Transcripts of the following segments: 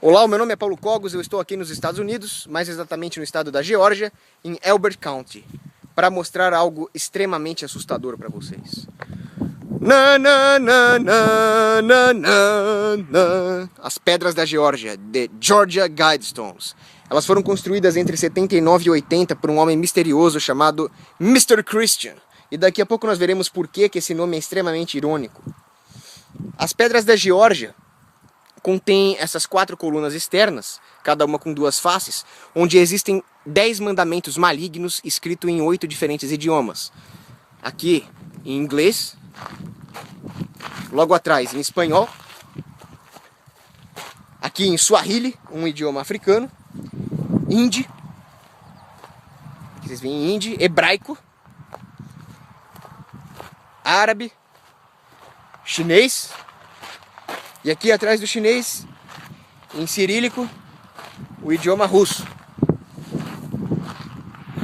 Olá, o meu nome é Paulo Cogos, eu estou aqui nos Estados Unidos, mais exatamente no estado da Geórgia, em Elbert County, para mostrar algo extremamente assustador para vocês. As pedras da Geórgia, The Georgia Guidestones. Elas foram construídas entre 79 e 80 por um homem misterioso chamado Mr. Christian. E daqui a pouco nós veremos por que esse nome é extremamente irônico. As pedras da Geórgia contém essas 4 colunas externas, cada uma com 2 faces, onde existem 10 mandamentos malignos escritos em 8 diferentes idiomas. Aqui em inglês, logo atrás em espanhol, aqui em Swahili, um idioma africano, hindi, vocês veem hindi, hebraico, árabe, chinês. E aqui atrás do chinês, em cirílico, o idioma russo.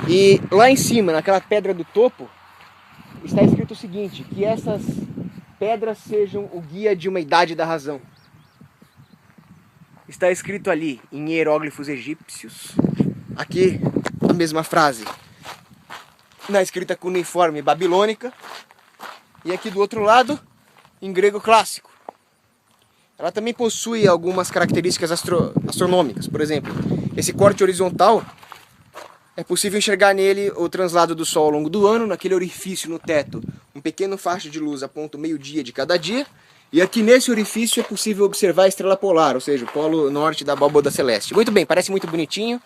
E lá em cima, naquela pedra do topo, está escrito o seguinte: que essas pedras sejam o guia de uma idade da razão. Está escrito ali, em hieróglifos egípcios, aqui a mesma frase, na escrita cuneiforme babilônica, e aqui do outro lado, em grego clássico. Ela também possui algumas características astronômicas. Por exemplo, esse corte horizontal, é possível enxergar nele o translado do Sol ao longo do ano. Naquele orifício no teto, um pequeno faixa de luz aponta o meio-dia de cada dia. E aqui nesse orifício é possível observar a estrela polar, ou seja, o polo norte da abóbada celeste. Muito bem, parece muito bonitinho.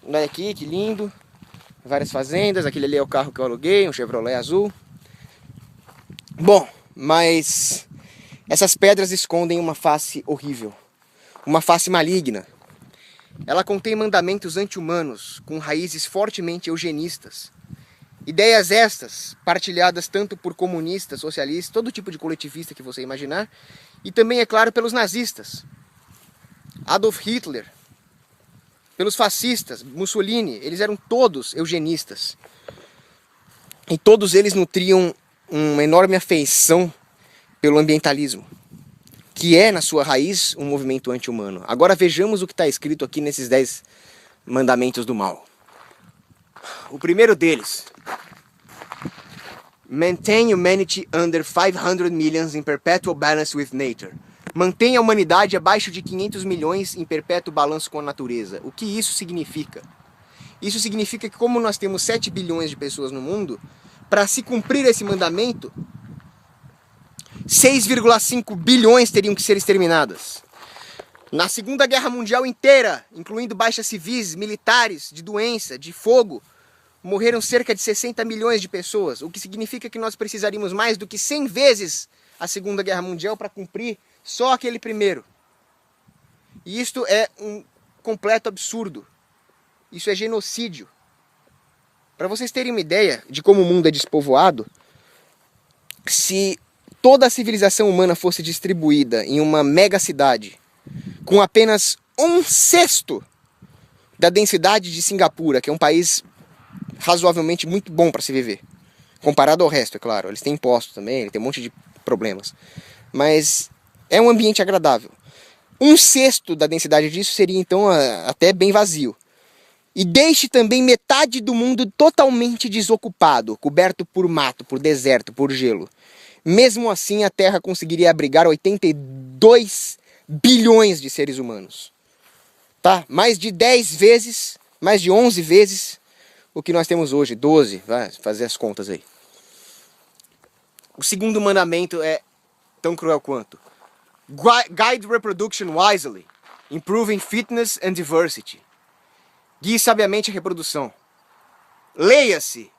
Olha aqui, que lindo. Várias fazendas, aquele ali é o carro que eu aluguei, um Chevrolet azul. Bom, mas essas pedras escondem uma face horrível, uma face maligna. Ela contém mandamentos anti-humanos, com raízes fortemente eugenistas. Ideias estas, partilhadas tanto por comunistas, socialistas, todo tipo de coletivista que você imaginar, e também, é claro, pelos nazistas. Adolf Hitler, pelos fascistas, Mussolini, eles eram todos eugenistas. E todos eles nutriam uma enorme afeição pelo ambientalismo, que é, na sua raiz, um movimento anti-humano. Agora vejamos o que está escrito aqui nesses 10 mandamentos do mal. O primeiro deles: Maintain humanity under 500 millions in perpetual balance with nature. Mantenha a humanidade abaixo de 500 milhões em perpétuo balanço com a natureza. O que isso significa? Isso significa que, como nós temos 7 bilhões de pessoas no mundo, para se cumprir esse mandamento, 6,5 bilhões teriam que ser exterminadas. Na Segunda Guerra Mundial inteira, incluindo baixas civis, militares, de doença, de fogo, morreram cerca de 60 milhões de pessoas, o que significa que nós precisaríamos mais do que 100 vezes a Segunda Guerra Mundial para cumprir só aquele primeiro. E isto é um completo absurdo. Isso é genocídio. Para vocês terem uma ideia de como o mundo é despovoado, se toda a civilização humana fosse distribuída em uma mega cidade com apenas 1/6 da densidade de Singapura, que é um país razoavelmente muito bom para se viver, comparado ao resto, é claro. Eles têm impostos também, ele tem um monte de problemas, mas é um ambiente agradável. 1/6 da densidade disso seria então até bem vazio. E deixe também metade do mundo totalmente desocupado, coberto por mato, por deserto, por gelo. Mesmo assim, a Terra conseguiria abrigar 82 bilhões de seres humanos. Tá? Mais de 10 vezes, mais de 11 vezes o que nós temos hoje. 12, vai fazer as contas aí. O segundo mandamento é tão cruel quanto: Guide reproduction wisely, improving fitness and diversity. Guie sabiamente a reprodução. Leia-se: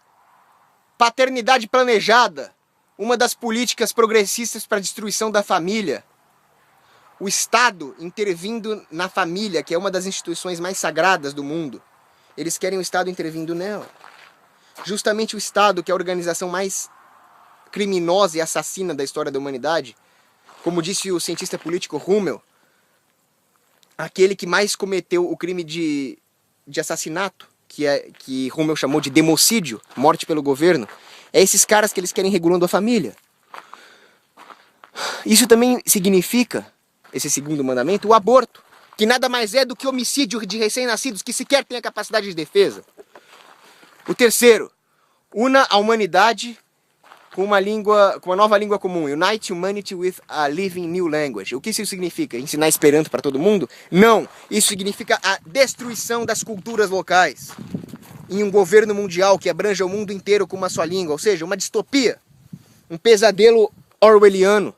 paternidade planejada, uma das políticas progressistas para a destruição da família. O Estado intervindo na família, que é uma das instituições mais sagradas do mundo. Eles querem o Estado intervindo nela. Justamente o Estado, que é a organização mais criminosa e assassina da história da humanidade, como disse o cientista político Hummel, aquele que mais cometeu o crime de assassinato, que Hummel chamou de democídio, morte pelo governo, é esses caras que eles querem regulando a família. Isso também significa, esse segundo mandamento, o aborto. que nada mais é do que homicídio de recém-nascidos que sequer têm a capacidade de defesa. O terceiro, una a humanidade com uma nova língua comum. Unite humanity with a living new language. O que isso significa? Ensinar Esperanto para todo mundo? Não! Isso significa a destruição das culturas locais em um governo mundial que abranja o mundo inteiro com uma só língua. Ou seja, uma distopia. Um pesadelo orwelliano.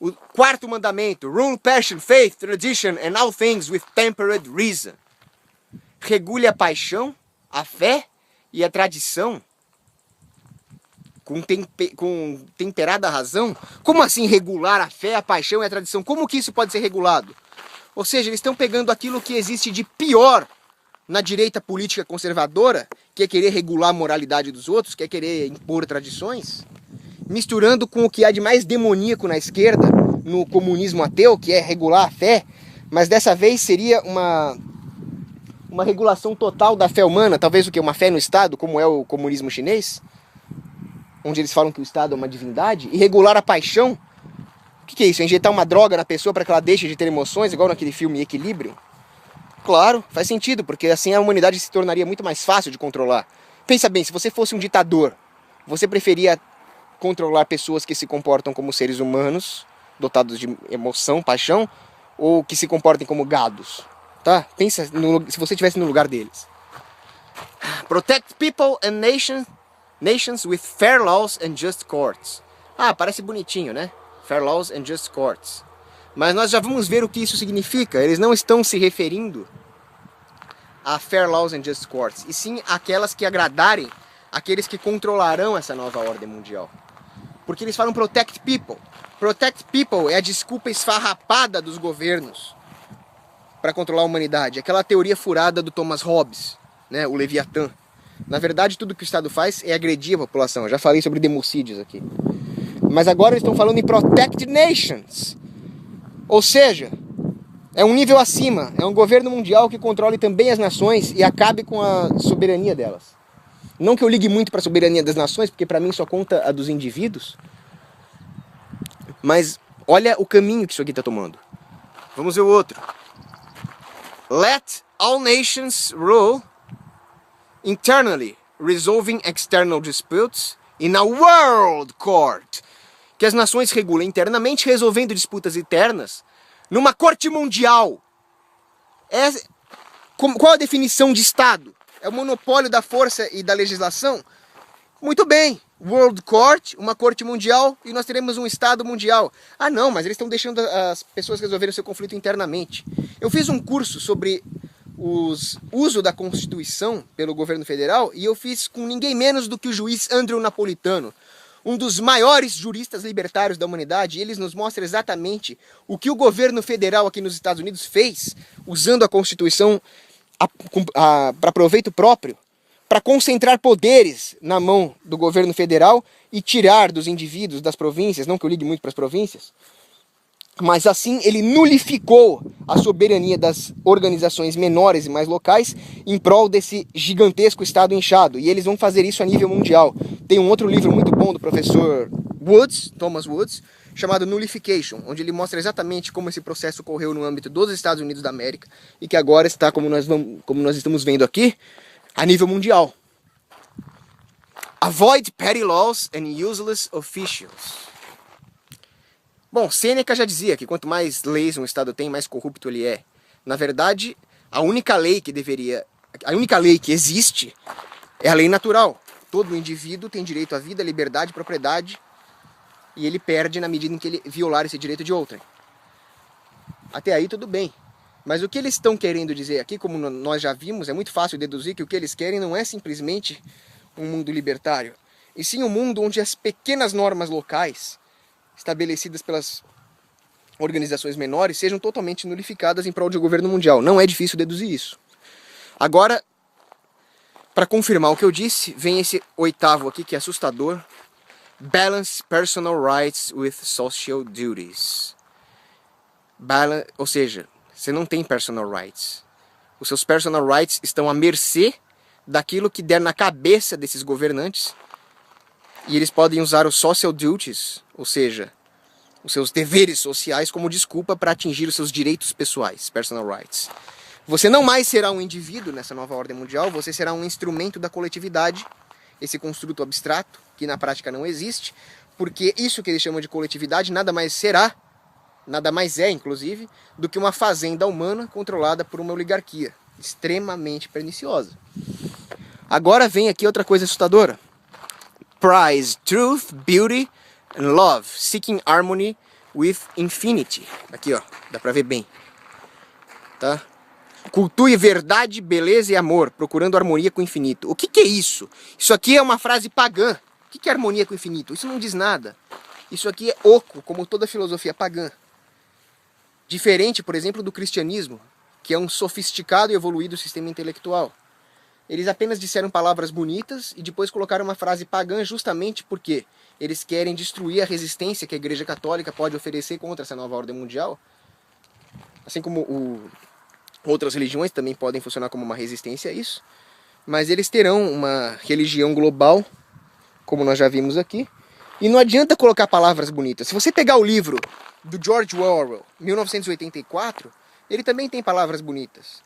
O quarto mandamento. Rule passion, faith, tradition and all things with temperate reason. Regule a paixão, a fé e a tradição com temperada razão? Como assim regular a fé, a paixão e a tradição? Como que isso pode ser regulado? Ou seja, eles estão pegando aquilo que existe de pior na direita política conservadora, que é querer regular a moralidade dos outros, que é querer impor tradições, misturando com o que há de mais demoníaco na esquerda, no comunismo ateu, que é regular a fé, mas dessa vez seria uma regulação total da fé humana, talvez o que? Uma fé no Estado, como é o comunismo chinês, onde eles falam que o Estado é uma divindade, e regular a paixão. O que é isso? É injetar uma droga na pessoa para que ela deixe de ter emoções, igual naquele filme Equilíbrio? Claro, faz sentido, porque assim a humanidade se tornaria muito mais fácil de controlar. Pensa bem, se você fosse um ditador, você preferia controlar pessoas que se comportam como seres humanos, dotados de emoção, paixão, ou que se comportem como gados? Tá? Pensa se você estivesse no lugar deles. Protect people and nations with fair laws and just courts. Ah, parece bonitinho, né? Fair laws and just courts. Mas nós já vamos ver o que isso significa. Eles não estão se referindo a fair laws and just courts, e sim aquelas que agradarem aqueles que controlarão essa nova ordem mundial. Porque eles falam protect people. Protect people é a desculpa esfarrapada dos governos para controlar a humanidade. Aquela teoria furada do Thomas Hobbes, né, o Leviatã. Na verdade, tudo que o Estado faz é agredir a população. Eu já falei sobre democídios aqui. Mas agora eles estão falando em protect nations. Ou seja, é um nível acima. É um governo mundial que controle também as nações e acabe com a soberania delas. Não que eu ligue muito para a soberania das nações, porque para mim só conta a dos indivíduos. Mas olha o caminho que isso aqui está tomando. Vamos ver o outro. Let all nations rule internally, resolving external disputes in a world court. Que as nações regulem internamente, resolvendo disputas internas numa corte mundial. Qual a definição de Estado? É o monopólio da força e da legislação? Muito bem, World Court, uma corte mundial, e nós teremos um Estado mundial. Ah não, mas eles estão deixando as pessoas resolverem o seu conflito internamente. Eu fiz um curso sobre o uso da Constituição pelo governo federal, e eu fiz com ninguém menos do que o juiz Andrew Napolitano, um dos maiores juristas libertários da humanidade, e eles nos mostram exatamente o que o governo federal aqui nos Estados Unidos fez, usando a Constituição para proveito próprio, para concentrar poderes na mão do governo federal e tirar dos indivíduos, das províncias, não que eu ligue muito para as províncias, mas assim ele nulificou a soberania das organizações menores e mais locais em prol desse gigantesco Estado inchado. E eles vão fazer isso a nível mundial. Tem um outro livro muito bom do professor Woods, Thomas Woods, chamado Nullification, onde ele mostra exatamente como esse processo ocorreu no âmbito dos Estados Unidos da América e que agora está, como nós estamos vendo aqui, a nível mundial. Avoid petty laws and useless officials. Bom, Sêneca já dizia que quanto mais leis um Estado tem, mais corrupto ele é. Na verdade, a única lei que existe é a lei natural. Todo indivíduo tem direito à vida, liberdade, propriedade, e ele perde na medida em que ele violar esse direito de outrem. Até aí tudo bem. Mas o que eles estão querendo dizer aqui, como nós já vimos, é muito fácil deduzir que o que eles querem não é simplesmente um mundo libertário, e sim um mundo onde as pequenas normas locais estabelecidas pelas organizações menores sejam totalmente nulificadas em prol de um governo mundial. Não é difícil deduzir isso. Agora, para confirmar o que eu disse, vem esse oitavo aqui que é assustador. Balance personal rights with social duties. Ou seja, você não tem personal rights. Os seus personal rights estão à mercê daquilo que der na cabeça desses governantes. E eles podem usar os social duties, ou seja, os seus deveres sociais como desculpa para atingir os seus direitos pessoais, personal rights. Você não mais será um indivíduo nessa nova ordem mundial, você será um instrumento da coletividade, esse construto abstrato, que na prática não existe, porque isso que eles chamam de coletividade nada mais será, nada mais é, inclusive, do que uma fazenda humana controlada por uma oligarquia extremamente perniciosa. Agora vem aqui outra coisa assustadora. Prize truth, beauty and love, seeking harmony with infinity. Aqui, ó, dá pra ver bem. Tá? Cultue verdade, beleza e amor, procurando harmonia com o infinito. O que que é isso? Isso aqui é uma frase pagã. O que que é harmonia com o infinito? Isso não diz nada. Isso aqui é oco, como toda filosofia pagã. Diferente, por exemplo, do cristianismo, que é um sofisticado e evoluído sistema intelectual. Eles apenas disseram palavras bonitas e depois colocaram uma frase pagã justamente porque eles querem destruir a resistência que a Igreja Católica pode oferecer contra essa nova ordem mundial. Assim como outras religiões também podem funcionar como uma resistência a isso. Mas eles terão uma religião global, como nós já vimos aqui. E não adianta colocar palavras bonitas. Se você pegar o livro do George Orwell, 1984, ele também tem palavras bonitas.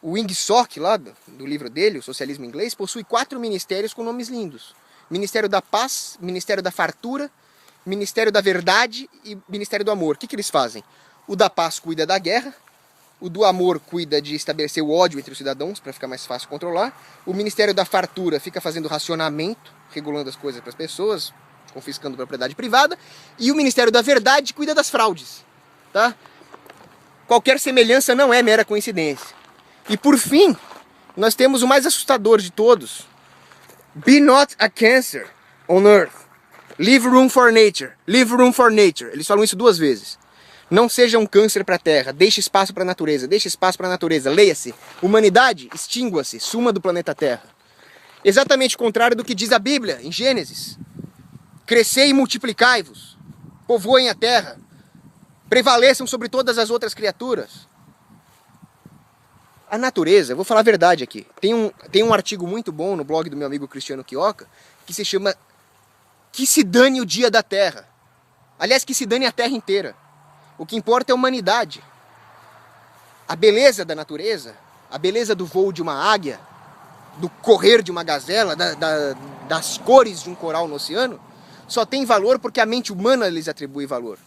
O Wing Sok, lá do livro dele, O Socialismo Inglês, possui 4 ministérios com nomes lindos. Ministério da Paz, Ministério da Fartura, Ministério da Verdade e Ministério do Amor. O que eles fazem? O da Paz cuida da guerra, o do Amor cuida de estabelecer o ódio entre os cidadãos, para ficar mais fácil controlar. O Ministério da Fartura fica fazendo racionamento, regulando as coisas para as pessoas, confiscando propriedade privada. E o Ministério da Verdade cuida das fraudes. Tá? Qualquer semelhança não é mera coincidência. E por fim, nós temos o mais assustador de todos. Be not a cancer on earth. Leave room for nature. Leave room for nature. Eles falam isso 2 vezes. Não seja um câncer para a terra. Deixe espaço para a natureza. Deixe espaço para a natureza. Leia-se. Humanidade, extingua-se. Suma do planeta Terra. Exatamente o contrário do que diz a Bíblia, em Gênesis. Crescei e multiplicai-vos. Povoem a terra. Prevaleçam sobre todas as outras criaturas. A natureza, eu vou falar a verdade aqui, tem um artigo muito bom no blog do meu amigo Cristiano Quioca, que se chama Que se dane o dia da Terra. Aliás, que se dane a Terra inteira. O que importa é a humanidade. A beleza da natureza, a beleza do voo de uma águia, do correr de uma gazela, das cores de um coral no oceano, só tem valor porque a mente humana lhes atribui valor.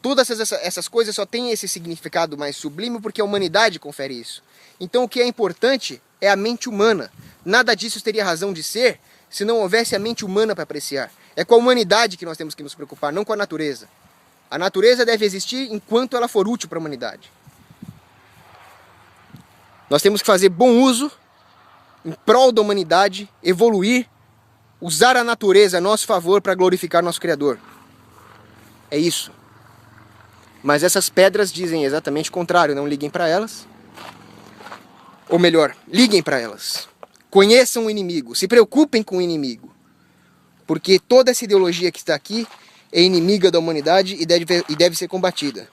Todas essas coisas só têm esse significado mais sublime porque a humanidade confere isso. Então o que é importante é a mente humana. Nada disso teria razão de ser se não houvesse a mente humana para apreciar. É com a humanidade que nós temos que nos preocupar, não com a natureza. A natureza deve existir enquanto ela for útil para a humanidade. Nós temos que fazer bom uso em prol da humanidade, evoluir, usar a natureza a nosso favor para glorificar nosso Criador. É isso. Mas essas pedras dizem exatamente o contrário, não liguem para elas. Ou melhor, liguem para elas. Conheçam o inimigo, se preocupem com o inimigo. Porque toda essa ideologia que está aqui é inimiga da humanidade e deve ser combatida.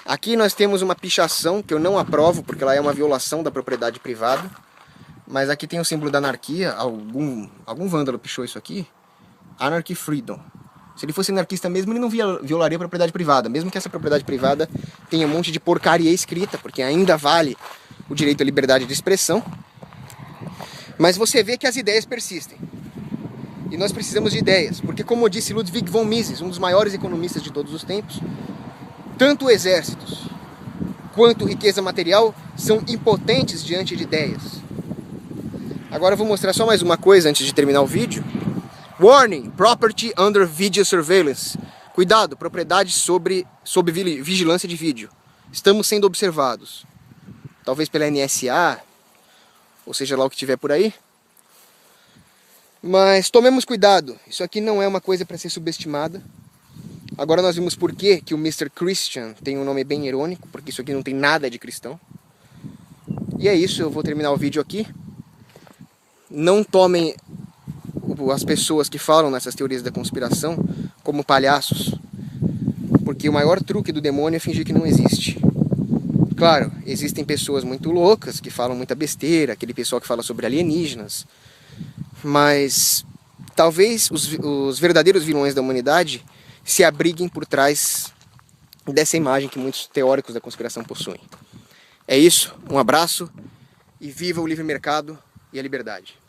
Aqui nós temos uma pichação que eu não aprovo, porque ela é uma violação da propriedade privada. Mas aqui tem o símbolo da anarquia, algum vândalo pichou isso aqui. Anarchy Freedom. Se ele fosse anarquista mesmo, ele não violaria a propriedade privada. Mesmo que essa propriedade privada tenha um monte de porcaria escrita, porque ainda vale o direito à liberdade de expressão. Mas você vê que as ideias persistem. E nós precisamos de ideias. Porque, como disse Ludwig von Mises, um dos maiores economistas de todos os tempos, tanto exércitos quanto riqueza material são impotentes diante de ideias. Agora eu vou mostrar só mais uma coisa antes de terminar o vídeo. Warning, property under video surveillance. Cuidado, propriedade sob vigilância de vídeo. Estamos sendo observados. Talvez pela NSA, ou seja lá o que tiver por aí. Mas tomemos cuidado, isso aqui não é uma coisa para ser subestimada. Agora nós vimos por que o Mr. Christian tem um nome bem irônico, porque isso aqui não tem nada de cristão. E é isso, eu vou terminar o vídeo aqui. Não tomem as pessoas que falam nessas teorias da conspiração como palhaços, porque o maior truque do demônio é fingir que não existe. Claro, existem pessoas muito loucas que falam muita besteira, aquele pessoal que fala sobre alienígenas, mas talvez os verdadeiros vilões da humanidade se abriguem por trás dessa imagem que muitos teóricos da conspiração possuem. É isso, um abraço e viva o livre mercado e a liberdade.